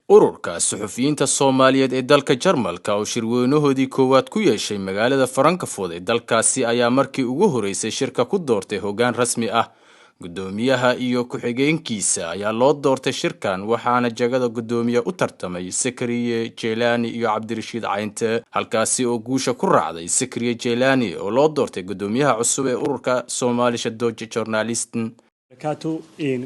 ururka suxufiyiinta Soomaaliyeed ee dalka Jarmalka oo shirweynahoodii koowaad ku yeeshay magaalada Frankfurt ee dalkaasi ayaa markii ugu horeysay shirka ku doortay hoggaan rasmi ah. Gudoomiyaha iyo ku-xigeenkiisa ayaa loo doortay shirkan waxaana jagada gudoomiye u tartamay Sakariye Jeelani iyo Cabdirashiid Caynte, halkaasi oo guusha ku raacday Sakariye Jeelani oo loo doortay gudoomiyaha cusub ee ururka Soomaalisha Deutsche Journalisten.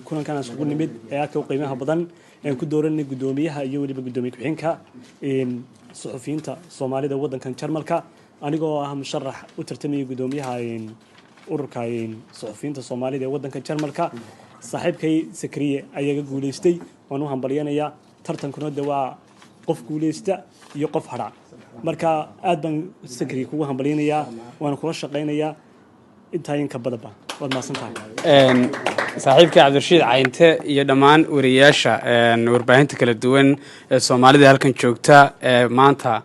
kulankan isugu nimid ee aadka u qiimaha badan ee ku dooranay gudoomiyaha iyo waliba gudoomiye ku-xigeenka suxufiyiinta Soomaalida wadankan Jarmalka, anigoo ah musharax u tartamay gudoomiyaha ururka suxufiyiinta Soomaalida ee wadankan Jarmalka. saaxiibkay Sakariye ayaa guuleystay, waan u hambalyeynaya. tartankuna waa qof guuleysta iyo qof hadha, marka aad baan Sakariye kugu hambalyeynaya, waan kula shaqeynayaa intaan ka badaba. waad maasantahay saaxiibka Cabdirashiid Caynte iyo dhammaan wariyaasha warbaahinta kala duwan ee Soomaalida halkan joogta maanta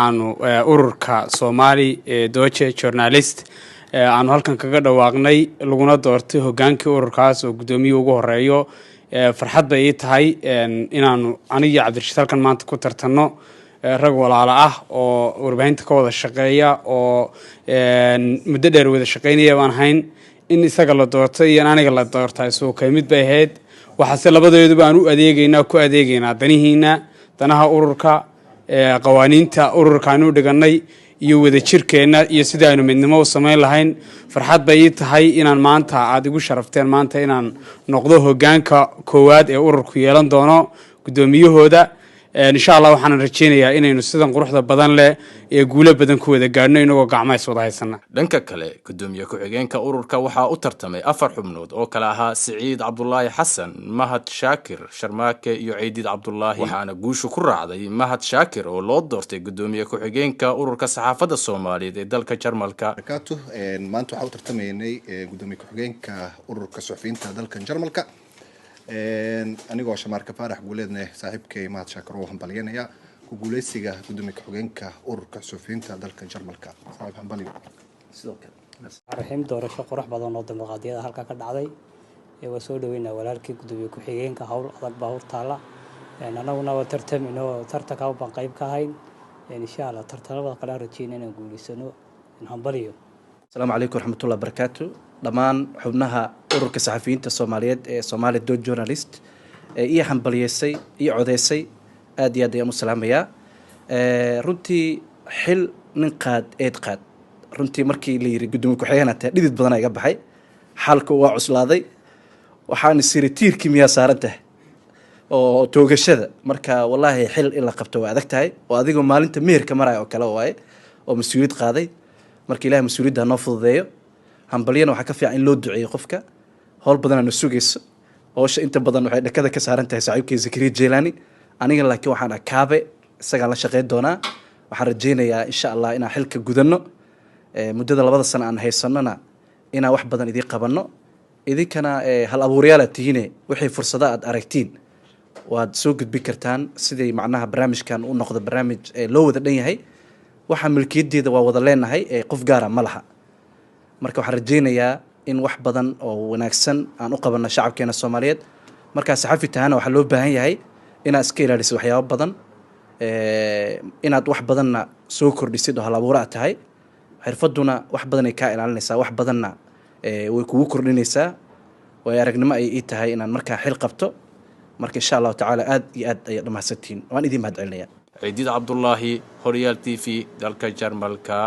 aanu ururka Somali Deutsche Journalist aanu halkan kaga dhawaaqnay laguna doortay hogaankii ururkaas oo gudoomiye ugu horeeyo. farxad bay tahay inaanu aniga Cabdirashiid halkan maanta ku tartano rag walaalo ah oo warbaahinta ka wada shaqeeya oo muddo dheer wada shaqeynaya baan hayn. in isaga la doortay iyo aniga la doortay soo kamid bay ahayd. waxaase labadooduba aan u adeegaynaa danihiina, danaha ururka, qawaaniinta ururka aanu dhiganay iyo wada jirkeena iyo sida aynu midnimo u sameyn lahayn. farxad bay tahay inaan maanta aad igu sharafteen maanta inaan noqdo hoggaanka koowaad ee ururku yeelan doono gudoomiyahooda. insha Allah waxaan rajeynayaa inaynu sidan quruxda badan leh ee guulo badan ku wada gaarno inagoo gacmaha wada haysana. dhanka kale gudoomiye ku-xigeenka ururka waxaa u tartamay 4 xubnood oo kala ahaa Siciid Cabdullaahi Xasan, Mahad Shaakir Sharmaake iyo Ciidid Cabdullaahi, waxaana guushu ku raacday Mahad Shaakir oo loo doortay gudoomiye ku-xigeenka ururka saxaafadda Soomaaliyeed ee dalka Jarmalka. maanta waxaa u tartamaynay gudoomiye ku-xigeenka ururka suxufiyiinta dalka Jarmalka. anigoo Shamaarka Faarax guuleedna saaxiibkay Mahad Shaakir oo hambalyeynaya ku guuleysiga gudoomiye ku-xigeenka ururka suxufiyiinta dalka Jarmalka. saaxiib hambalyo. sidoo kale arxim doorasho qurux badan oo dimuqraadiyada halka ka dhacday ee waa soo dhaweynaa walaalkii gudoomiye ku-xigeenka hawl adag baa hortaala. anaguna waa tartamino tartanka baan qayb ka ahayn. insha Allah tartanada kala rajeynaa inaan guuleysano. hambalyo. السلام عليكم ورحمة الله وبركاته. دمان حبناها أورك صحفيين الصوماليات صومالي دوت جورناليست إيه حنبليسي إيه عديسي أدي أدي مسلم يا رنتي حل ننقاد إدقاد رنتي مركي اللي يقدموا كحيانا تديد بدنا يجبحي حالك وعسلاذي وحان السيرتير كيمياء صارته أو توجشذا مركا والله حل إلا قبته وعدكتهاي وأذيقوا مال أنت مير كمرة أو كلاواي أو مسؤولية قاضي marka ilaahay mas'uuliyadda noo fududeeyo. hambaliyana waxa ka fiican in loo duceeyo qofka howl badan aan sugayso oo inta badan waxay dhakada ka saaran tahay saaxiibkay Sakariye Jeelani. aniga laakiin waxaan akaabe isaga la shaqeyn doonaa. waxaan rajeynayaa insha Allah inaan xilka gudano muddada 2 sano aan haysanona inaan wax badan idin qabanno. idinkana hal abuuryaal tihiin wixii fursado aad aragtiin waad soo gudbin kartaan sidii macnaha barnaamijkan u noqdo barnaamij loo wada dhan yahay. waxa milkiyadeeda waa wada leenahay qof gaara ma laha. marka waxaan rajeynayaa in wax badan oo wanaagsan aan u qabanno shacabkeena Soomaaliyeed. marka saxafi tahana waxa loo baahan yahay inaad iska ilaaliso waxyaabo badan, inaad wax badanna soo kordhisid oo hal abuur aad tahay. xirfaduna wax badan ay ka ilaalinaysaa, wax badanna way kugu kordhinaysaa. way aragnimo ay tahay inaan marka xil qabto. marka insha Allah taala aad iyo aad ay dhamaasantiin waan idin mahad celinayaa. Ciidid Cabdullaahi, Horyal TV, dalka Jarmalka.